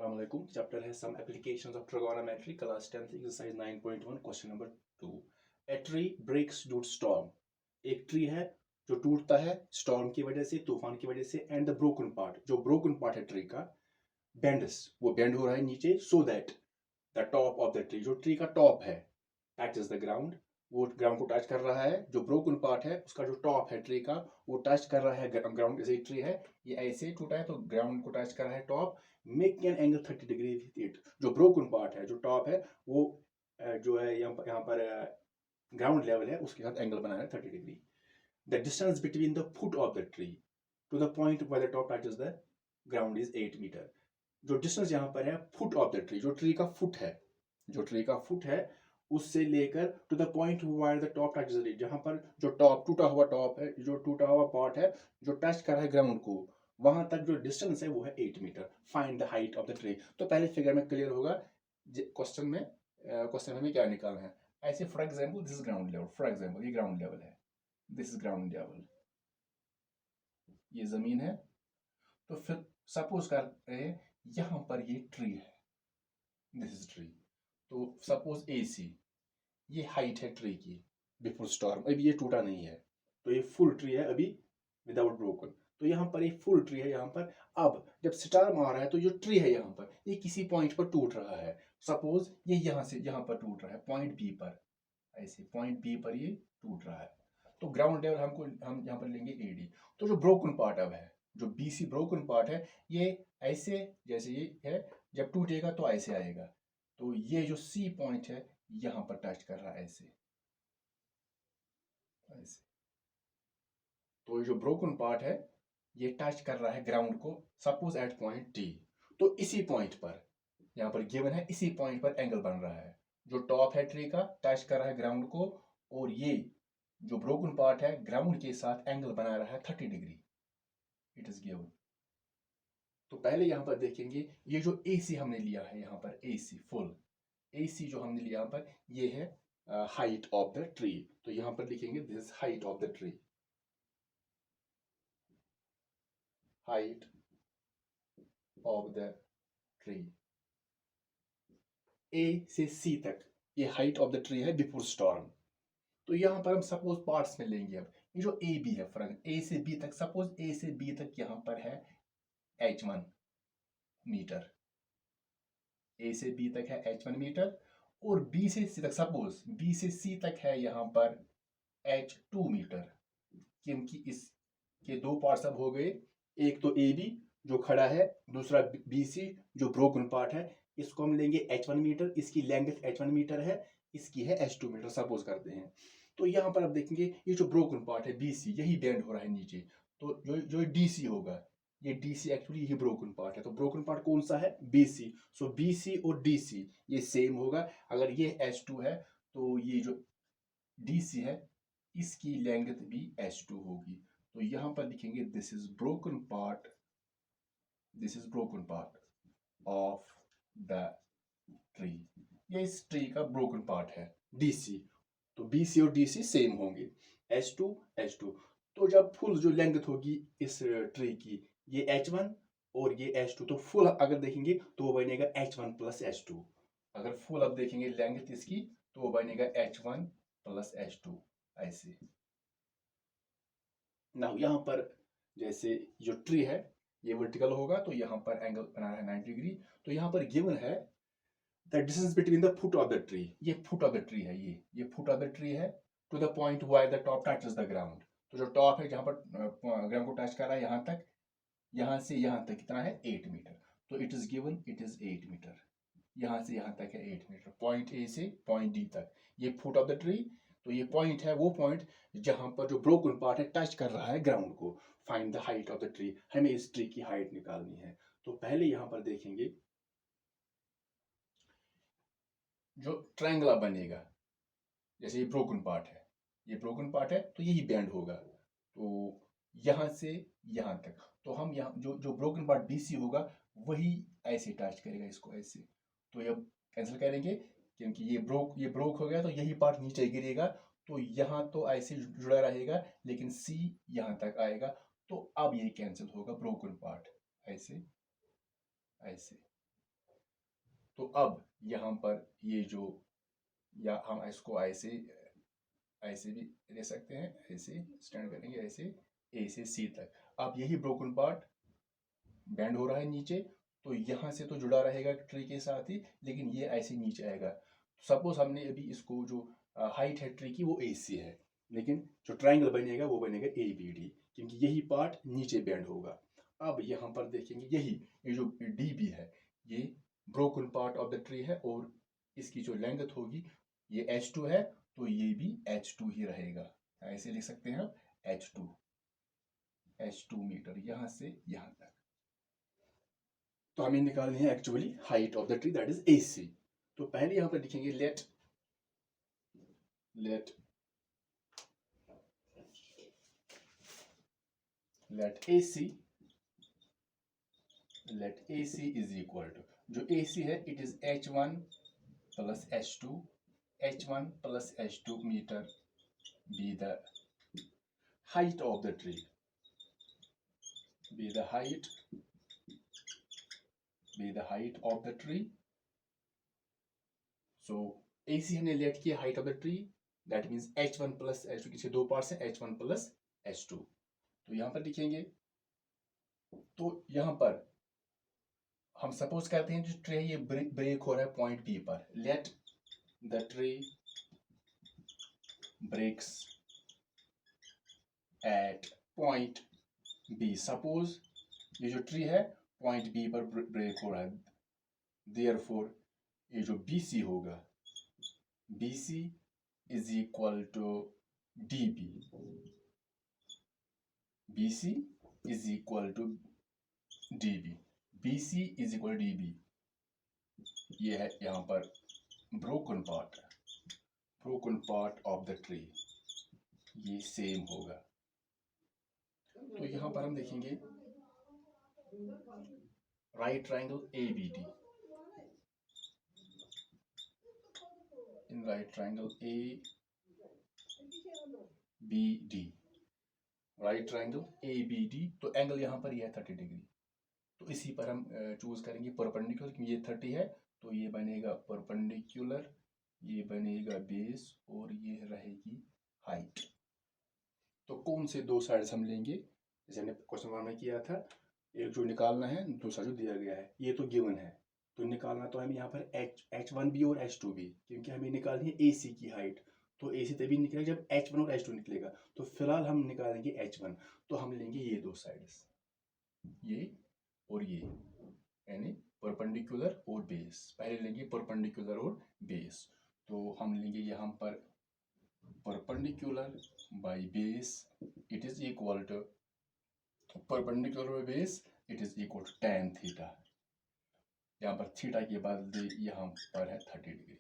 Assalamualaikum. Chapter has some applications of trigonometry. Class 10th exercise 9.1 question number 2. A tree breaks due to storm. एक tree है जो टूटता है storm की वजह से, तूफान की वजह से, एंड द ब्रोकन पार्ट, जो ब्रोकन पार्ट है ट्री का, बेंड्स, वो बेंड हो रहा है नीचे, so that the top of the tree, जो ट्री का टॉप है, टचेस द ग्राउंड, वो ग्राउंड को टच कर रहा है। जो ब्रोकन पार्ट है उसका जो टॉप है ट्री का, वो टच कर रहा है ग्राउंड। जैसे ट्री है ये ऐसे टूटा है तो ग्राउंड को टच कर रहा है top, make an angle 30 degree with it. जो ब्रोकन पार्ट है, जो टॉप है, वो जो है यहाँ पर ग्राउंड लेवल है उसके साथ एंगल बना है 30 degree. The distance between the foot of the tree to the point where the top touches the ground is 8 metre. जो डिस्टेंस यहाँ पर है फुट ऑफ द ट्री, जो ट्री का फुट है, जो ट्री का फुट है उससे लेकर to the point where the top touches the tree, जहां पर जो टॉप टूटा हुआ टॉप है, जो टूटा हुआ पार्ट है जो टच कर रहा है ग्राउंड को, वहां तक जो डिस्टेंस है वो है 8 metre. Find the height of the tree. तो पहले फिगर में क्लियर होगा क्वेश्चन में, क्वेश्चन हमें क्या निकालना है। ऐसे for example this is ground level, for example ये ग्राउंड लेवल है, दिस इज ग्राउंड लेवल, ये जमीन है। तो फिर सपोज कर रहे हैं यहां पर ये ट्री है, दिस इज ट्री। तो सपोज ए सी, ये हाइट है ट्री की बिफोर स्टॉर्म, अभी ये टूटा नहीं है, तो ये फुल ट्री है अभी विदाउट ब्रोकन। तो यहाँ पर एक फुल ट्री है यहाँ पर। अब जब स्टॉर्म आ रहा है तो जो ट्री है यहाँ पर ये किसी पॉइंट पर टूट रहा है। सपोज ये यहाँ से यहाँ पर टूट रहा है पॉइंट बी पर, ऐसे पॉइंट बी पर ये टूट रहा है। तो ग्राउंड लेवल हम यहाँ पर लेंगे एडी। तो जो ब्रोकन पार्ट अब है, जो बीसी ब्रोकन पार्ट है, ये ऐसे जैसे ये है, जब टूटेगा तो ऐसे आएगा। तो ये जो सी पॉइंट है यहां पर टच कर रहा है ऐसे ऐसे। तो ये जो ब्रोकन पार्ट है ये टच कर रहा है ग्राउंड को, सपोज एट पॉइंट टी। तो इसी पॉइंट पर, यहाँ पर गिवन है, इसी पॉइंट पर एंगल बन रहा है। जो टॉप है ट्री का टच कर रहा है ग्राउंड को, और ये जो ब्रोकन पार्ट है ग्राउंड के साथ एंगल बना रहा है 30 डिग्री। It is given. तो पहले यहाँ पर देखेंगे ये जो ए सी हमने लिया है, यहाँ पर ए सी फुल, ए सी जो हमने लिया यहाँ पर, ये है हाइट ऑफ द ट्री। तो यहाँ पर लिखेंगे this height of the tree, height of the tree. A से सी तक ये हाइट ऑफ द ट्री है बिफोर स्टॉर्म। तो यहाँ पर हम सपोज पार्ट्स में लेंगे। अब ये जो ए बी है, फ्रंट ए से बी तक, सपोज ए से बी तक यहाँ पर है h1 मीटर, ए से बी तक है h1 मीटर, और बी से सी तक, सपोज बी से सी तक है यहाँ पर h2 मीटर। क्योंकि इसके दो पार्ट्स अब हो गए, एक तो ए बी जो खड़ा है, दूसरा बी सी जो ब्रोकन पार्ट है। इसको हम लेंगे h1 मीटर, इसकी लेंथ h1 मीटर है, इसकी है h2 मीटर, सपोज करते हैं। तो यहाँ पर आप देखेंगे ये जो ब्रोकन पार्ट है बी सी, यही बेंड हो रहा है नीचे। तो जो डी सी होगा, ये डी सी एक्चुअली यही ब्रोकन पार्ट है। तो ब्रोकन पार्ट कौन सा है? B C. सो बी सी और डी सी ये सेम होगा। अगर ये h2 है तो ये जो डी सी है इसकी लेंथ भी h2 होगी। तो यहां पर लिखेंगे this is broken part, this is broken part of the tree. ये इस ट्री का ब्रोकन पार्ट है डीसी। तो बीसी और डीसी सेम होंगे, h2 h2। तो जब फुल जो लेंथ होगी इस ट्री की, ये h1 और ये h2, तो फुल अगर देखेंगे तो वो बनेगा h1 प्लस h2। अगर फुल अब देखेंगे लेंथ इसकी तो वो बनेगा h1 प्लस h2 ऐसे ना। यहाँ पर जैसे जो ट्री है ये वर्टिकल होगा तो यहाँ पर एंगल बना है 90 डिग्री। तो यहाँ पर गिवन है the distance between the foot of the tree, ये फुट ऑफ द ट्री है, ये फुट ऑफ द ट्री है, to the point where the top touches the ground. तो जो टॉप है जहाँ पर ग्राउंड को टच कर रहा है यहाँ तक, यहाँ से यहाँ तक कितना है 8 मीटर। तो it is given, it is 8 metre. यहाँ से यहाँ तक है 8 मीटर, पॉइंट ए से पॉइंट डी तक, ये फुट ऑफ द ट्री। तो ये पॉइंट है वो पॉइंट जहां पर जो ब्रोकन पार्ट है टच कर रहा है ग्राउंड को। Find the height of the tree, हमें इस ट्री की हाइट निकालनी है। तो पहले यहां पर देखेंगे जो ट्रायंगल बनेगा, जैसे ये ब्रोकन पार्ट है, ये ब्रोकन पार्ट है तो यही बैंड होगा। तो यहां से यहां तक, तो हम यहाँ जो ब्रोकन पार्ट बीसी होगा वही ऐसे टच करेगा इसको ऐसे। तो ये कैंसिल करेंगे क्योंकि ये ब्रोक हो गया तो यही पार्ट नीचे गिरेगा। तो यहाँ तो ऐसे जुड़ा रहेगा लेकिन सी यहाँ तक आएगा। तो अब ये कैंसिल होगा ब्रोकन पार्ट ऐसे ऐसे। तो अब यहाँ पर ये जो, या हम इसको ऐसे भी ले सकते हैं, ऐसे स्टैंड करेंगे, ऐसे ए से सी तक। अब यही ब्रोकन पार्ट बेंड हो रहा है नीचे, तो यहाँ से तो जुड़ा रहेगा ट्री के साथ ही, लेकिन ये ऐसे नीचे आएगा। सपोज हमने अभी इसको जो हाइट है ट्री की वो ए सी है, लेकिन जो ट्राइंगल बनेगा वो बनेगा ए बी डी, क्योंकि यही पार्ट नीचे बेंड होगा। अब यहाँ पर देखेंगे यही, ये जो डी बी है ये broken part of the tree है, और इसकी जो लेंथ होगी ये h2 है, तो ये भी h2 ही रहेगा। ऐसे लिख सकते हैं आप h2 मीटर यहाँ से यहाँ तक। तो हमें निकालनी है actually height of the tree, that is AC। तो पहले यहां पर लिखेंगे let AC is equal to, जो AC है it is h1 plus h2 metre be the height of the tree, be the height of the tree. So AC हमने let किया height of the tree, that means h1 plus h2, किसी दो parts हैं h1 plus h2। तो यहाँ पर लिखेंगे, तो यहाँ पर हम सपोज करते हैं जो ट्री है ये ब्रेक हो रहा है पॉइंट बी पर, let the tree breaks at point B. Suppose ये जो ट्री है पॉइंट बी पर ब्रेक हो रहा है, देयरफॉर ये जो BC होगा, BC is equal to DB, BC is equal to DB, BC is equal to DB। ये है यहाँ पर broken part of the tree, ये सेम होगा। तो यहाँ पर हम देखेंगे right triangle ABD, in right triangle ABD, right triangle ABD, तो एंगल यहाँ पर यह है 30 डिग्री। तो इसी पर हम चूज करेंगे परपेंडिकुलर, क्योंकि ये 30 है तो ये बनेगा परपेंडिकुलर, ये बनेगा बेस, और ये रहेगी हाइट। तो कौन से दो साइड्स हम लेंगे, जैसे हमने क्वेश्चन 1 में किया था, एक जो निकालना है, दूसरा जो दिया गया है, ये तो गिवन है, तो निकालना तो हमें यहाँ पर H1 भी और H2 भी, क्योंकि हमें निकालनी है AC की हाइट। तो AC तभी निकलेगा जब H1 और H2 निकलेगा। तो फिलहाल हम निकालेंगे H1, तो हम लेंगे ये दो साइड्स, ये और ये, यानी परपेंडिकुलर और बेस। पहले लेंगे परपेंडिकुलर और बेस, तो हम लेंगे यहाँ पर perpendicular by base, it is equal to perpendicular by base, it is equal to tan theta. यहाँ पर थीटा के बाद यहाँ पर है 30 degree.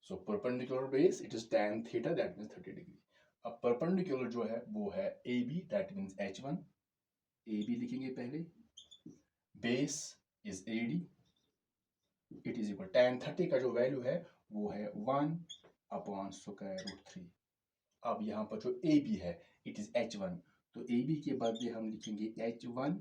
So perpendicular base it is tan theta, that means 30 degree. अब परपेंडिकुलर जो है वो है AB, that means H1, AB लिखेंगे पहले, base is AD, it is equal tan 30 का जो वैल्यू है वो है 1/√3। अब यहाँ पर जो AB है इट इज H1, तो AB के बदले हम लिखेंगे H1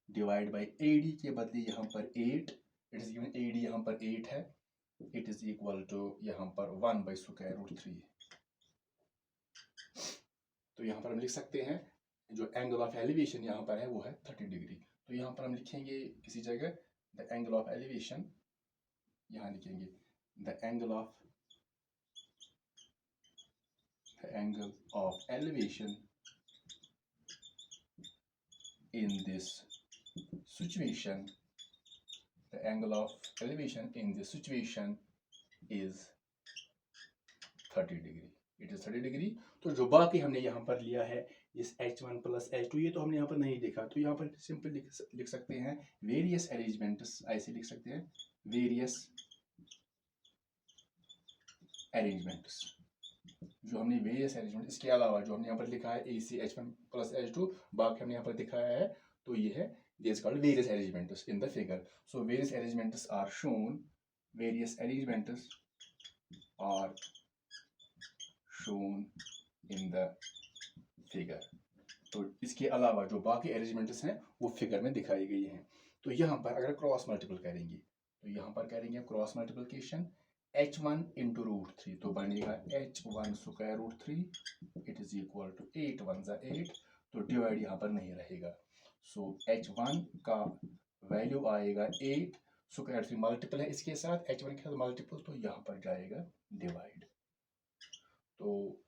डिवाइड बाई AD के बदले यहाँ पर 8, इट इज गिवन AD यहाँ पर 8 है, इट इज इक्वल टू यहाँ पर 1/√3। तो यहाँ पर हम लिख सकते हैं जो एंगल ऑफ एलिवेशन यहाँ पर है वो है 30 डिग्री। तो यहाँ पर हम लिखेंगे किसी जगह द एंगल ऑफ एलिवेशन, यहाँ लिखेंगे the angle of elevation in this situation, the angle of elevation in this situation is 30 degree, it is 30 degree। तो जो बाकी हमने यहाँ पर लिया है इस H1 प्लस H2, ये तो हमने यहाँ पर नहीं देखा, तो यहाँ पर सिंपल लिख सकते हैं वेरियस अरेंजमेंट्स, ऐसे लिख सकते हैं वेरियस अरेंजमेंट्स। जो हमने वेरियस अरेंजमेंट, इसके अलावा जो हमने यहाँ पर लिखा है AC H1 प्लस H2, बाकी हमने यहाँ पर दिखाया है, तो ये है this is called various arrangements in the figure। So various arrangements are shown, various arrangements are shown in the figure। तो इसके अलावा जो बाकी अरेंजमेंट्स हैं वो फिगर में दिखाई गई हैं। तो यहाँ पर अगर क्रॉस मल्टीपल करेंगे तो यहाँ पर करेंगे cross multiplication, h1 into root three, तो बनेगा h1 square root three it is equal to 8 1 जा 8, तो डिवाइड यहाँ पर नहीं रहेगा। सो h1 का वैल्यू आएगा 8 स्क्वायर थ्री, मल्टीपल है इसके साथ, h1 के साथ मल्टीपल, तो यहाँ पर जाएगा डिवाइड। तो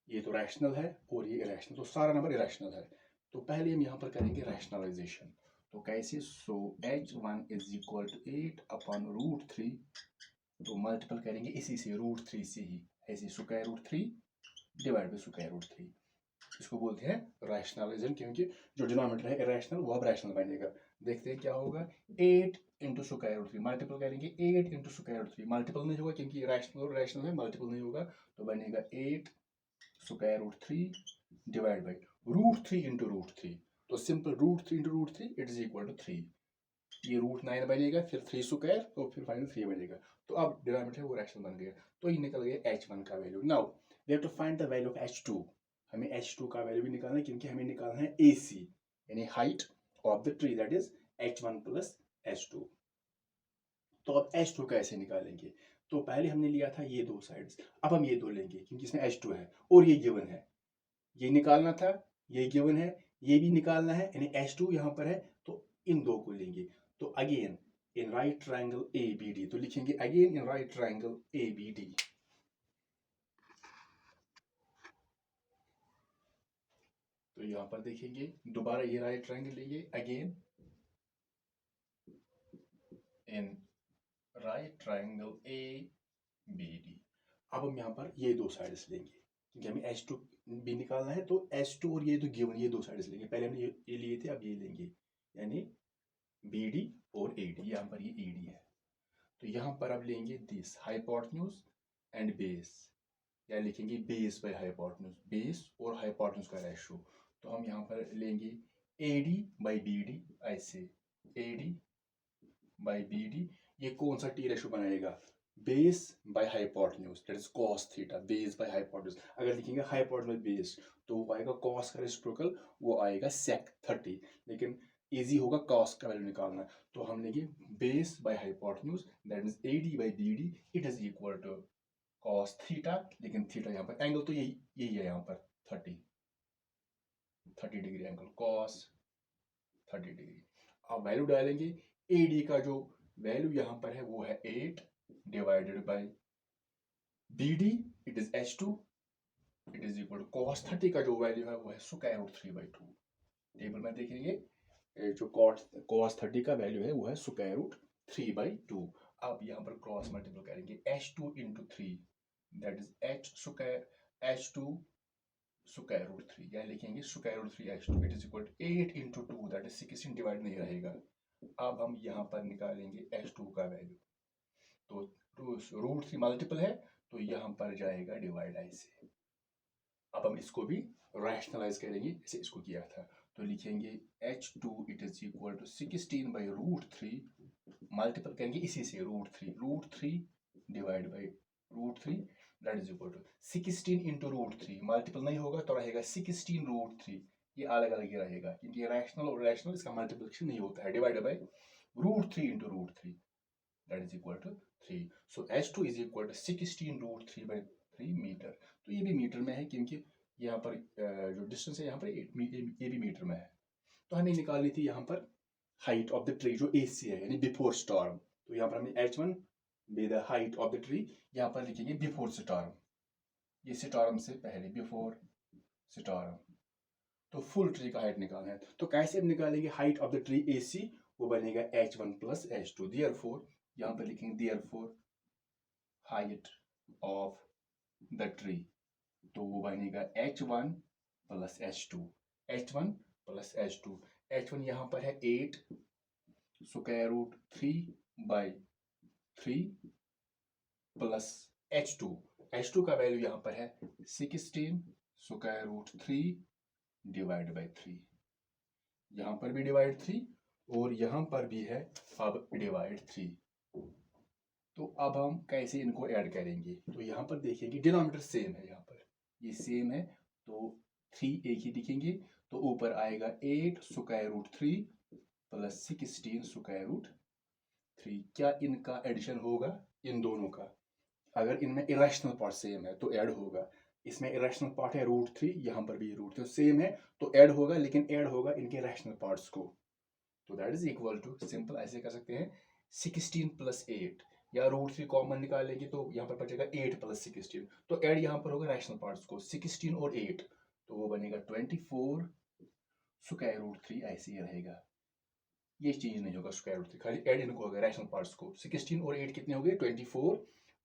ये तो रैशनल है और ये इरेशनल, तो सारा नंबर इरेशनल है। तो पहले हम यहाँ पर करेंगे रैशनलाइजेशन। तो कैसे? So h1 is equal to 8 upon root three, तो मल्टीपल करेंगे इसी से, रूट थ्री से ही, ऐसे square root three divide by square root three. इसको बोलते हैं रैशनलाइजेशन, क्योंकि जो डिनोमिनेटर है इरेशनल वो अब रैशनल बनेगा। देखते हैं क्या होगा, 8 into square root three, multiple करेंगे 8 into square root three, multiple नहीं होगा क्योंकि रैशनल और रैशनल है, मल्टीपल नहीं होगा, तो बनेगा 8 square root three divide by root three into root three, तो simple root three into root three it is equal to 3, ये रूट 9 बनेगा, फिर 3 स्क्वायर, तो फिर फाइनल 3 बनेगा। तो अब डिनोमिनेटर वो रैशनल बन गया, तो ये निकल गया h1 का value. Now we have to find the value of h2, हमें h2 का वैल्यू भी निकालना है, क्योंकि हमें निकालना है AC यानी height of the tree, that is h1 plus h2। तो अब h2 कैसे निकालेंगे? तो पहले हमने लिया था ये दो साइड्स, अब हम ये दो लेंगे क्योंकि इसमें h2 है और ये गिवन है, ये निकालना था, ये गिवन है, ये भी निकालना है, यानी h2 यहाँ पर है, तो इन दो को लेंगे। तो again in right triangle ABD, तो लिखेंगे again in right triangle ABD। तो यहाँ पर देखेंगे दोबारा ये राइट ट्रायंगल लेंगे again in right triangle ABD। अब हम यहाँ पर ये दो साइड्स लेंगे क्योंकि हमें h2 भी निकालना है, तो h2 और ये तो गिवन, ये दो साइड्स लेंगे, पहले हमने ये लिए थे, अब ये लेंगे, यानी BD और AD, यहाँ पर ये AD है। तो यहाँ पर अब लेंगे दिस हाइपोटेन्यूज एंड बेस, या लिखेंगे बेस बाय हाइपोटेन्यूज, बेस और हाइपोटेन्यूज का रेशियो। तो हम यहाँ पर लेंगे AD बाई BD, ऐसे AD बाई BD, ये कौन सा टी रेशियो बनाएगा? Base by hypotenuse, that is cos theta, base by hypotenuse. अगर लिखेंगे हाइपोटेन्यूज बेस, तो वो आएगा कॉस का रेसिप्रोकल, वो आएगा सेक 30, लेकिन इजी होगा कॉस का वैल्यू निकालना। तो हम लेंगे base by hypotenuse, that means AD by BD it is equal to cos theta, लेकिन थीटा यहाँ पर एंगल तो यही है, यहाँ पर 30 डिग्री एंगल, कॉस 30 डिग्री। अब वैल्यू डालेंगे, AD का जो वैल्यू यहाँ पर है वो है 8 divided by BD it is h2 it is equal to cos 30 का जो वैल्यू है वो है स्क्वायर रूट 3/2। टेबल में देखेंगे जो cos 30 का वैल्यू है वो है स्क्वायर रूट 3/2। अब यहाँ पर क्रॉस मल्टीपल करेंगे h2 into 3, that is h square h2 square root 3, या लिखेंगे square root 3 h2 it is equal to 8 into 2, that is 16, divide नहीं रहेगा। अब हम यहाँ पर निकालेंगे h2 का वैल्यू, तो रूट 3 मल्टीपल है, तो यहाँ पर जाएगा डिवाइड ऐसे। अब हम इसको भी रैशनलाइज करेंगे जैसे इसको किया था, तो लिखेंगे h2 it is equal to 16 by root 3, multiple करेंगे इसी से, root three divide by root 3, that is equal to 16 into root 3, multiple नहीं होगा तो रहेगा 16 रूट 3, ये अलग अलग ही रहेगा क्योंकि रैशनल और रैशनल इसका मल्टीप्लिकेशन नहीं होता है, divide by root 3 into root 3, that is equal to 3। So h2 is equal to 16 root 3/3 metre. तो ये भी मीटर में है क्योंकि यहाँ पर जो डिस्टेंस है यहाँ पर ये भी मीटर में है। तो हमें निकालनी थी यहाँ पर हाइट ऑफ द ट्री जो AC है, यानी बिफोर स्टॉर्म। तो यहाँ पर हमें h1 B the height of the tree, यहाँ पर लिखेंगे बिफोर स्टॉर्म, ये स्टॉर्म से पहले, बिफोर स्टॉर्म। तो फुल ट्री का हाइट निकालना है, तो कैसे हम निकालेंगे height of the tree AC? वो बनेगा h1 प्लस h2, देयरफॉर यहाँ पर लिखेंगे therefore height of the tree, तो वो बनेगा h1 plus h2, h1 plus h2, h1 यहाँ पर है 8 स्क्वायर रूट 3/3 प्लस h2 का वैल्यू यहाँ पर है 16 स्क्वायर रूट 3 डिवाइड बाई 3, यहाँ पर भी डिवाइड 3 और यहाँ पर भी है अब डिवाइड 3। तो अब हम कैसे इनको ऐड करेंगे? तो यहाँ पर देखेंगे डिनोमिनेटर सेम है, यहाँ पर ये सेम है, तो 3 एक ही लिखेंगे, तो ऊपर आएगा 8 square root 3 plus 16 square root 3, क्या इनका एडिशन होगा इन दोनों का? अगर इनमें इरेशनल पार्ट सेम है तो ऐड होगा। इसमें इरेशनल पार्ट है √3, यहाँ पर भी √3 सेम है तो ऐड होगा, लेकिन ऐड होगा इनके रैशनल पार्ट्स को। तो that is equal to, simple ऐसे कर सकते हैं, 16 + 8, या √3 कॉमन निकालेंगे तो यहाँ पर बचेगा 8 + 16, तो ऐड यहाँ पर होगा रैशनल पार्ट्स को, 16 और 8, तो वो बनेगा 24 √3, ऐसे ही रहेगा, ये चीज नहीं होगा √3, खाली ऐड इनको होगा रैशनल पार्ट्स को। 16 और 8 कितने हो गए? 24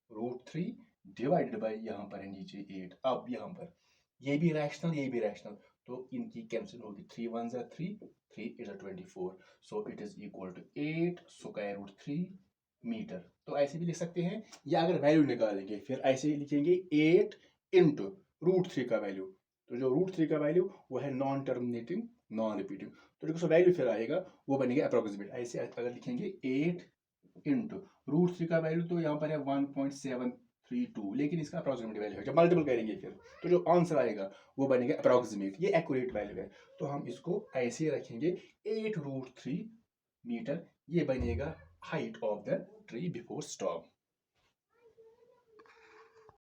√3 डिवाइडेड बाई यहाँ पर है नीचे 8। अब यहाँ पर ये भी रैशनल, ये भी रैशनल, तो इनकी कैंसिल होगी, 3 1 3, 3 8 24, so it is equal to 8 √3 metre. तो ऐसे भी लिख सकते हैं, या अगर वैल्यू निकालेंगे फिर ऐसे ही लिखेंगे 8 इंटू √3 का वैल्यू, तो जो √3 का वैल्यू वो है नॉन टर्मिनेटिंग, नॉन रिपीटिंग, तो जो वैल्यू फिर आएगा वो बनेगा अप्रोक्सीमेट। ऐसे अगर लिखेंगे 8 इंटू √3 का वैल्यू तो यहाँ पर है 1.732, लेकिन इसका अप्रोक्सीमेट वैल्यू है, जब मल्टीपल करेंगे फिर तो जो आंसर आएगा वो बनेगा अप्रोक्सीमेट, ये एक्यूरेट वैल्यू है। तो हम इसको ऐसे रखेंगे 8 √3 मीटर, ये बनेगा height of the tree before storm.